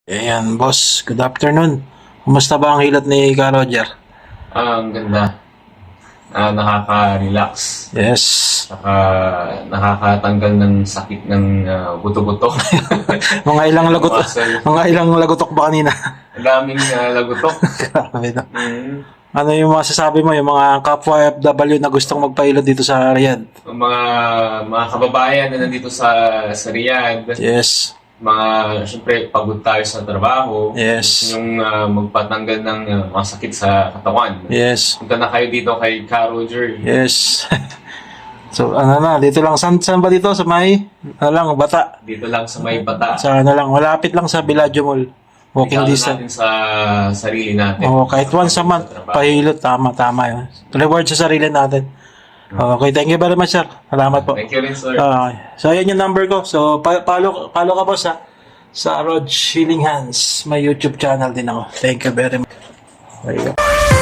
Ayan, boss. Good afternoon. Kumusta ba ang hilot ni Ka Roger? Ang ganda. Nakaka-relax. Yes. Saka nakakatanggal ng sakit ng buto-buto. Mga ilang lagotok, Muscle. mga ilang lagotok ba kanina? Ang daming lagotok. Grabe na. Mm. Ano yung masasabi mo, yung mga kapwa FW na gustong magpahilot dito sa Riyadh? Ang mga kababayan na nandito sa Riyadh, Yes. syempre pagod tayo sa trabaho. Yes. Yung magpatanggal ng mga sakit sa katawan. Yes. Punta na kayo dito kay Ka Roger. Yes. So, ano na, dito lang. Saan ba dito? Sa may, ano lang, Bata. Dito lang sa May Bata. Sa ano lang, malapit lang sa Villaggio Mall. Walking Regalo distance. natin sa sarili natin. Oo, kahit once a month, Sa trabaho. pahilot, tama yun. Reward sa sarili natin. Okay, thank you very much, sir. Salamat po. Thank you rin, sir. Okay. So, ayan yung number ko. So, follow ka po sa Rod Healing Hands. May YouTube channel din ako. Thank you very much. There you go.